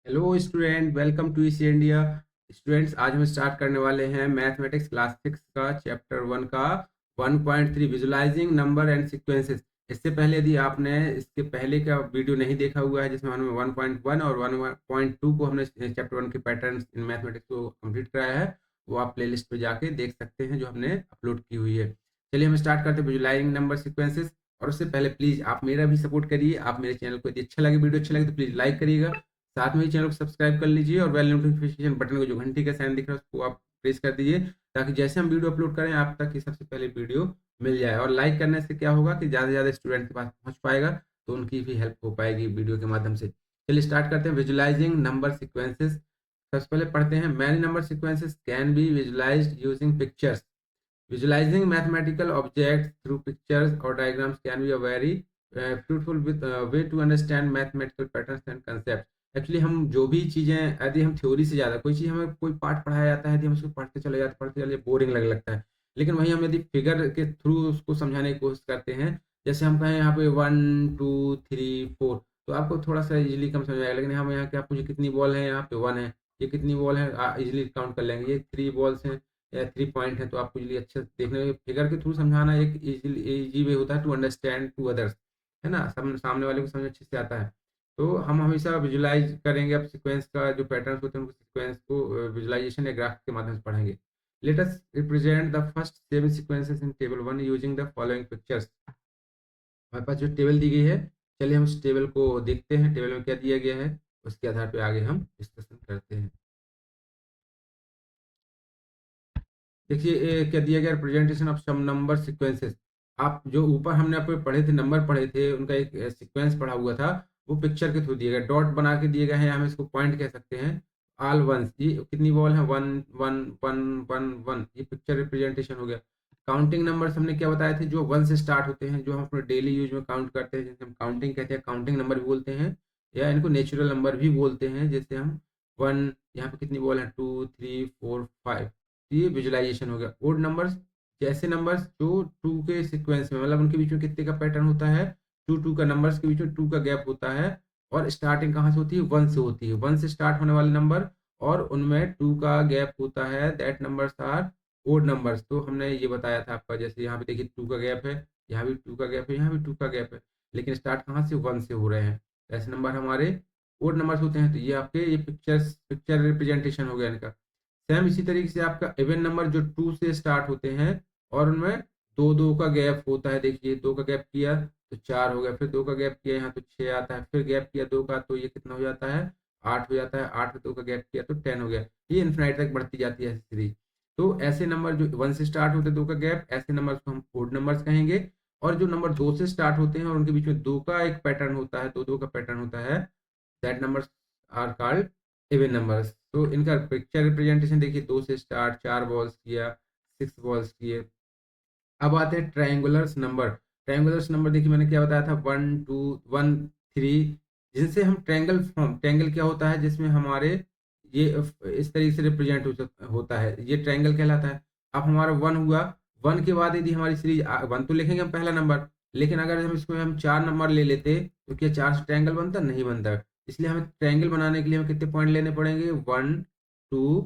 Hello student, welcome to EC India. Students, आज हम start करने वाले हैं मैथमेटिक्स क्लास 6 का चैप्टर 1 का 1.3 विजुलाइजिंग नंबर एंड सीक्वेंसेस। इससे पहले यदि आपने इसके पहले का वीडियो नहीं देखा हुआ है जिसमें हमने 1.1 और 1.2 को हमने चैप्टर 1 के पैटर्न्स इन मैथमेटिक्स को कंप्लीट कराया है, वो आप प्लेलिस्ट पे जाके देख सकते हैं जो हमने अपलोड की हुई है। चलिए हम स्टार्ट करते हैं विजुलाइजिंग नंबर सीक्वेंसेस। और उससे पहले प्लीज़ आप मेरा भी सपोर्ट करिए। आप मेरे चैनल को यदि अच्छा लगे, वीडियो अच्छा लगे तो प्लीज़ लाइक करिएगा। साथ में ही चैनल को सब्सक्राइब कर लीजिए और बेल नोटिफिकेशन बटन को जो घंटी का साइन दिख रहा है उसको आप प्रेस कर दीजिए, ताकि जैसे हम वीडियो अपलोड करें आप तक ये सबसे पहले वीडियो मिल जाए। और लाइक करने से क्या होगा कि ज़्यादा से ज़्यादा स्टूडेंट के पास पहुंच पाएगा, तो उनकी भी हेल्प हो पाएगी वीडियो के माध्यम से। चलिए स्टार्ट करते हैं विजुलाइजिंग नंबर सीक्वेंसेस। सबसे पहले पढ़ते हैं many number sequences can be visualised using pictures. Visualizing mathematical objects through pictures or diagrams can be a very fruitful way to understand mathematical patterns and concepts. Actually हम जो भी चीज़ें यदि हम थ्योरी से ज़्यादा कोई चीज़ हमें कोई पार्ट पढ़ाया जाता है, यदि हम उसको पढ़ते चले बोरिंग लगने लगता है। लेकिन वहीं हम यदि फिगर के थ्रू उसको समझाने की कोशिश करते हैं, जैसे हम कहें यहाँ पे 1 2 3 4, तो आपको थोड़ा सा इजीली कम समझ आएगा। लेकिन हम यहाँ क्या पूछे कितनी बॉल है, यहाँ पे 1 है, ये कितनी बॉल है, इजीली काउंट कर लेंगे, ये 3 बॉल्स हैं या 3 पॉइंट है, तो आपको इजीली अच्छे से देखने में फिगर के थ्रू समझाना एक इजी वे होता है टू अंडरस्टैंड टू अदर्स, है ना। सामने वाले को समझ अच्छे से आता है। तो हम हमेशा विजुलाइज करेंगे, अब सीक्वेंस का जो पैटर्न होते हैं उनको सीक्वेंस को विजुलाइजेशन या ग्राफ के माध्यम से पढ़ेंगे। Let us represent the first 7 sequences in table 1 using the following pictures. हमारे पास जो टेबल दी गई है, चलिए हम उस टेबल को देखते हैं, टेबल में क्या दिया गया है, उसके आधार पर आगे हम डिस्कशन करते हैं। देखिए क्या दिया गया, representation of some number sequences. आप जो ऊपर हमने आपको पढ़े थे, नंबर पढ़े थे, उनका एक सीक्वेंस पढ़ा हुआ था, वो पिक्चर के थ्रू दिया गया, डॉट बना के दिए गए हैं, हम इसको पॉइंट कह सकते हैं। ऑल वंस, ये कितनी बॉल है, 1 1 1 1 1, ये पिक्चर रिप्रेजेंटेशन हो गया। काउंटिंग नंबर्स हमने क्या बताए थे, जो 1 से स्टार्ट होते हैं, जो हम अपने डेली यूज में काउंट करते हैं, जैसे हम काउंटिंग कहते हैं, काउंटिंग नंबर भी बोलते हैं, या इनको नेचुरल नंबर भी बोलते हैं। जैसे हम 1, यहाँ पे कितनी बॉल है, 2 3 4 5, ये विजुअलाइजेशन हो गया। ओड नंबर्स, जैसे नंबर्स जो 2 के सीक्वेंस में, मतलब उनके बीच में कितने का पैटर्न होता है, 2 का नंबर्स के बीच में 2 का गैप होता है, और स्टार्टिंग कहाँ से होती है, 1 से होती है। 1 से स्टार्ट होने वाले नंबर और उनमें 2 का गैप होता है, that numbers are odd numbers. तो हमने ये बताया था आपका, जैसे यहाँ पे देखिए 2 का गैप है, यहाँ भी 2 का गैप है, यहाँ भी 2 का गैप है, लेकिन स्टार्ट कहाँ से, 1 से हो रहे हैं। ऐसे नंबर हमारे ओड नंबर्स होते हैं। तो ये आपके ये पिक्चर रिप्रेजेंटेशन हो गया इनका। सेम इसी तरीके से आपका इवन नंबर जो 2 से स्टार्ट होते हैं और उनमें 2 का गैप होता है। देखिए 2 का गैप किया तो 4 हो गया, फिर 2 का गैप किया यहाँ तो 6 आता है, फिर गैप किया 2 का तो ये कितना हो जाता है, 8 हो जाता है, 8 में 2 का गैप किया तो 10 हो गया। ये इन्फिनाइट तक बढ़ती जाती है ऐसी सीरीज। तो ऐसे नंबर जो 1 से स्टार्ट होते हैं 2 का गैप, ऐसे नंबर्स को हम ओड नंबर्स कहेंगे। और जो नंबर 2 से स्टार्ट होते हैं और उनके बीच में 2 का एक पैटर्न होता है, 2 का पैटर्न होता है, that numbers are called even numbers. तो इनका पिक्चर रिप्रेजेंटेशन देखिए, 2 से स्टार्ट, 4 बॉल्स किया, 6 बॉल्स किए। अब आते हैं ट्रायंगुलर्स नंबर। ट्रायंगुलर्स नंबर देखिए मैंने क्या बताया था, 1 2 1 3, जिनसे हम ट्रायंगल फॉर्म, ट्रायंगल क्या होता है जिसमें हमारे ये इस तरीके से रिप्रेजेंट होता है, ये ट्रायंगल कहलाता है। अब हमारा 1 हुआ, 1 के बाद यदि हमारी सीरीज 1 तो लिखेंगे हम पहला नंबर, लेकिन अगर हम इसमें हम 4 नंबर ले लेते तो क्या 4 से ट्रायंगल बनता, नहीं बनता। इसलिए हमें ट्रायंगल बनाने के लिए हमें कितने पॉइंट लेने पड़ेंगे, 1 2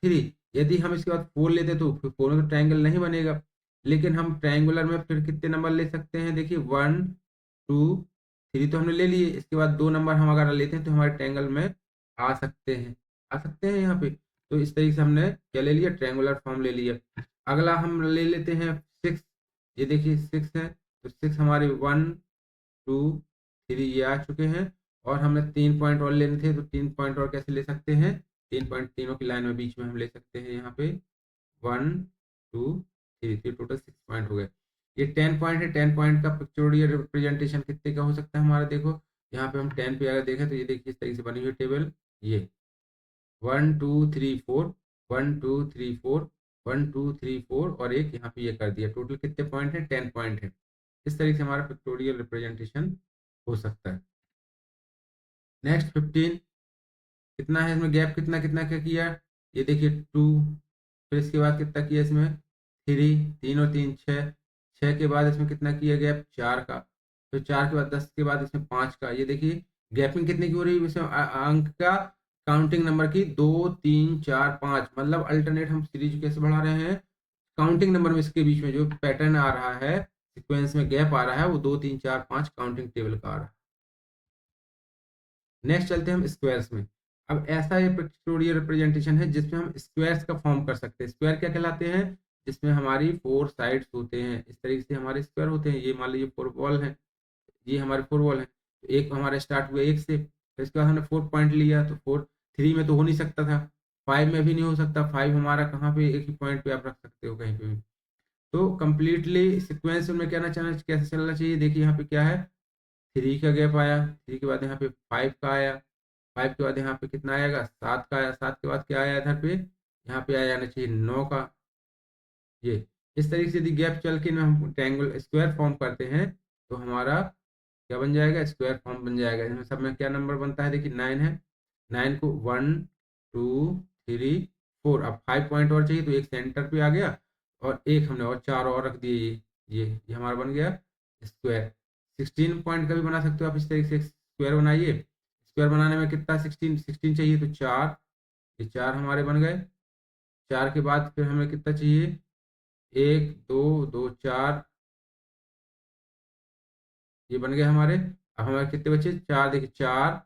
3। यदि हम इसके बाद 4 लेते तो फिर 4 में तो ट्रायंगल नहीं बनेगा। लेकिन हम ट्रायंगुलर में फिर कितने नंबर ले सकते हैं, देखिए 1 2 3 तो हमने ले लिए, इसके बाद 2 नंबर हम अगर लेते हैं तो हमारे ट्रायंगल में आ सकते हैं, आ सकते हैं यहाँ पे। तो इस तरीके से हमने क्या ले लिया, ट्रायंगुलर फॉर्म ले लिया। अगला हम ले लेते हैं 6। ये देखिए 6 है, तो 6 हमारे 1 2 3 ये आ चुके हैं। और हमने 3 पॉइंट और लेने थे, तो 3 पॉइंट और कैसे ले सकते हैं, 3 पॉइंट तीनों की लाइन में बीच में हम ले सकते हैं, यहाँ पे 1 2 3, तो टोटल 6 पॉइंट हो गए। ये 10 पॉइंट है, 10 पॉइंट का पिक्चोरियल रिप्रेजेंटेशन कितने का हो सकता है हमारा, देखो यहाँ पे हम 10 पे अगर देखें तो ये देखिए इस तरीके से बनी हुई टेबल, ये 1 2 3 4, 1 2 3 4, 1 2 3 4, और एक यहाँ पे ये कर दिया, टोटल कितने पॉइंट है, 10 पॉइंट है। इस तरीके से हमारा पिक्टोरियल रिप्रेजेंटेशन हो सकता है। नेक्स्ट 15, कितना है इसमें गैप, कितना कितना क्या किया, ये देखिए 2, फिर इसके बाद कितना किया इसमें 3, 3 और 3 6, 6 के बाद इसमें कितना किया गैप, 4 का, फिर 4 के बाद 10 के बाद इसमें 5 का। ये देखिए गैपिंग कितने की हो रही है इसमें, अंक का काउंटिंग नंबर की 2 3 4 5, मतलब अल्टरनेट हम सीरीज कैसे बढ़ा रहे हैं, काउंटिंग नंबर में इसके बीच में जो पैटर्न आ रहा है, सीक्वेंस में गैप आ रहा है, वो 2 3 4 5 काउंटिंग टेबल का आ रहा है। नेक्स्ट चलते हैं हम स्क्वायर्स में। अब ऐसा ये पिक्टोरियल रिप्रेजेंटेशन है जिसमें हम स्क्वायर्स का फॉर्म कर सकते हैं। स्क्वायर क्या कहलाते हैं, जिसमें हमारी 4 साइड्स होते हैं, इस तरीके से हमारे स्क्वायर होते हैं। ये मान लीजिए 4 वॉल है, ये हमारे 4 वॉल है, तो एक हमारा स्टार्ट हुआ एक से, फिर इसके बाद हमने 4 पॉइंट लिया, तो 4 3 में तो हो नहीं सकता था, 5 में भी नहीं हो सकता, 5 हमारा कहाँ पे, एक ही पॉइंट पे आप रख सकते हो कहीं पे भी। तो कंप्लीटली सिक्वेंस में कहना चाहना कैसे चलना चाहिए, देखिए यहाँ पे क्या है, 3 का गैप आया, 3 के बाद यहाँ पे 5 का आया, 5 के बाद यहाँ पे कितना आएगा, 7 का आया, 7 के बाद क्या आया इधर पे, यहाँ पे आ जाना चाहिए 9 का। ये इस तरीके से यदि गैप चल के ना हम ट्रायंगल स्क्वायर फॉर्म करते हैं, तो हमारा क्या बन जाएगा, स्क्वायर फॉर्म बन जाएगा। इसमें सब में क्या नंबर बनता है, देखिए 9 है, 9 को 1 2 3 4, अब 5 पॉइंट और चाहिए, तो एक सेंटर पे आ गया, और एक हमने और 4 और रख दिए, ये हमारा बन गया स्क्वायर। 16 पॉइंट का भी बना सकते हो आप, इस तरीके से स्क्वायर बनाइए। स्क्वायर बनाने में कितना, 16 चाहिए, तो 4, ये 4 हमारे बन गए। 4 के बाद फिर हमें कितना चाहिए, 1 2 2 4, ये बन गए हमारे। अब हमारे कितने बचे, 4, देखिए 4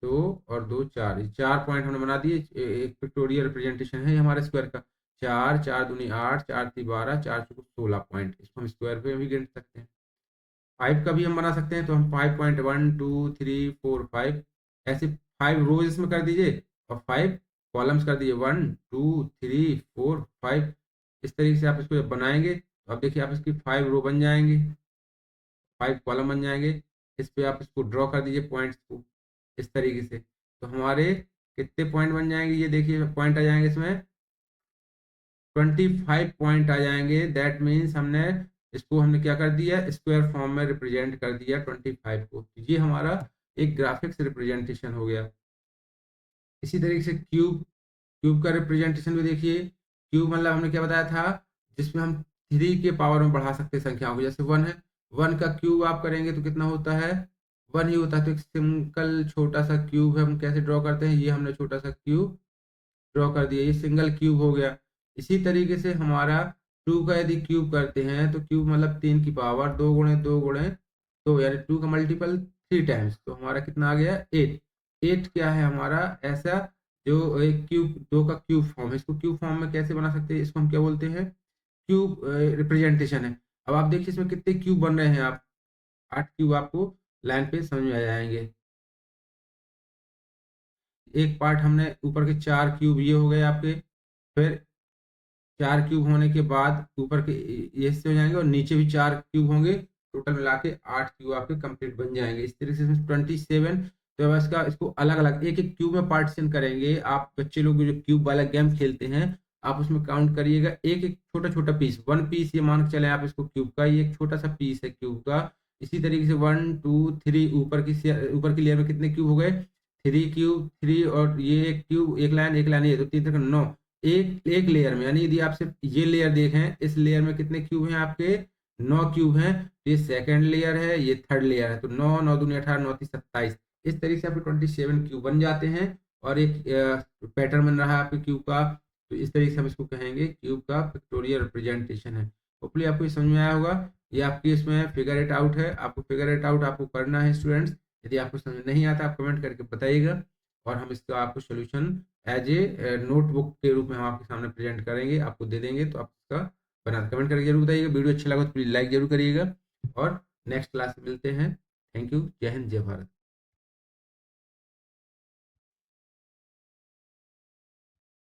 2 और 2 4, ये 4 पॉइंट हमने बना दिए। एक पिक्टोरियल रिप्रेजेंटेशन है ये हमारे स्क्वायर का। 4 4 दूनी 8, 4 3 12, 4 चौको 16 पॉइंट, इसको हम स्क्वायर पे भी गिन सकते हैं। 5 का भी हम बना सकते हैं, तो हम 5.1 2 3 4 5, ऐसे 5 रोज इसमें कर दीजिए, और 5 कॉलम्स कर दीजिए, 1 2 3 4 5। इस तरीके से आप इसको जब बनाएंगे, तो अब देखिए आप इसकी 5 रो बन जाएंगे, 5 कॉलम बन जाएंगे। इस पे आप इसको ड्रॉ कर दीजिए पॉइंट्स को, इस तरीके से, तो हमारे कितने पॉइंट बन जाएंगे, ये देखिए पॉइंट आ जाएंगे इसमें 25 पॉइंट आ जाएंगे। दैट मीन्स हमने क्या कर दिया, स्क्वायर फॉर्म में रिप्रेजेंट कर दिया 25 को। ये हमारा एक ग्राफिक्स रिप्रेजेंटेशन हो गया। इसी तरीके से क्यूब, क्यूब का रिप्रेजेंटेशन भी देखिए। क्यूब मतलब हमने क्या बताया था, जिसमें हम 3 के पावर में बढ़ा सकते हैं संख्याओं को, जैसे 1 है, 1 का क्यूब आप करेंगे तो कितना होता है, 1 ही होता है। तो एक सिंगल छोटा सा क्यूब है, हम कैसे ड्रॉ करते हैं, ये हमने छोटा सा क्यूब ड्रॉ कर दिया, ये सिंगल क्यूब हो गया। इसी तरीके से हमारा 2 का यदि क्यूब करते हैं, तो क्यूब मतलब 3 की पावर 2 गुणे 2 गुणे 2, यानी 2 का मल्टीपल 3 टाइम्स, तो हमारा कितना आ गया 8। 8 क्या है हमारा, ऐसा जो एक क्यूब 2 का क्यूब फॉर्म है, इसको क्यूब फॉर्म में कैसे बना सकते हैं, इसको हम क्या बोलते हैं, क्यूब रिप्रेजेंटेशन है। अब आप देखिए इसमें कितने क्यूब बन रहे हैं, आप 8 क्यूब आपको लाइन पे समझ में आ जाएंगे। एक पार्ट हमने ऊपर के 4 क्यूब ये हो गए आपके, फिर 4 क्यूब होने के बाद ऊपर के ये से हो जाएंगे, और नीचे भी 4 क्यूब होंगे, टोटल मिला के 8 क्यूब आपके कंप्लीट बन जाएंगे। इस तरीके से 27। तो अब इसको अलग अलग एक एक क्यूब में पार्टीशन करेंगे। आप बच्चे लोग जो क्यूब वाला गेम खेलते हैं, आप उसमें काउंट करिएगा एक एक छोटा छोटा पीस, 1 पीस ये मान के चले आप इसको क्यूब का, ये एक छोटा सा पीस है क्यूब का। इसी तरीके से 1 2 3 ऊपर की लेयर में कितने क्यूब हो गए, 3 क्यूब, 3 और ये एक क्यूब, एक लाइन ये, तो 3 तक 9, एक एक लेयर में। यानी यदि आप सिर्फ ये लेयर देखें, इस लेयर में कितने क्यूब हैं आपके, 9 क्यूब हैं। ये सेकंड लेयर है, ये थर्ड लेयर है, तो 9 9 दूनी 18, 9 तीन 27। इस तरीके से आपके 27 क्यूब बन जाते हैं, और एक पैटर्न बन रहा है आपके क्यूब का। तो इस तरीके से हम इसको कहेंगे क्यूब का पिक्टोरियल रिप्रेजेंटेशन है। होपफुली आपको ये समझ में आया होगा। ये आपकी इसमें फिगर इट आउट है, आपको फिगर इट आउट आपको करना है स्टूडेंट्स। यदि आपको समझ नहीं आता आप कमेंट करके बताइएगा, और हम इसका आपको सोल्यूशन एज ए नोटबुक के रूप में हम आपके सामने प्रेजेंट करेंगे, आपको दे देंगे। तो आप इसका बना कमेंट करके जरूर बताइएगा। वीडियो अच्छा लगा तो प्लीज लाइक जरूर करिएगा, और नेक्स्ट क्लास में मिलते हैं। Thank you. जय हिंद, जय भारत।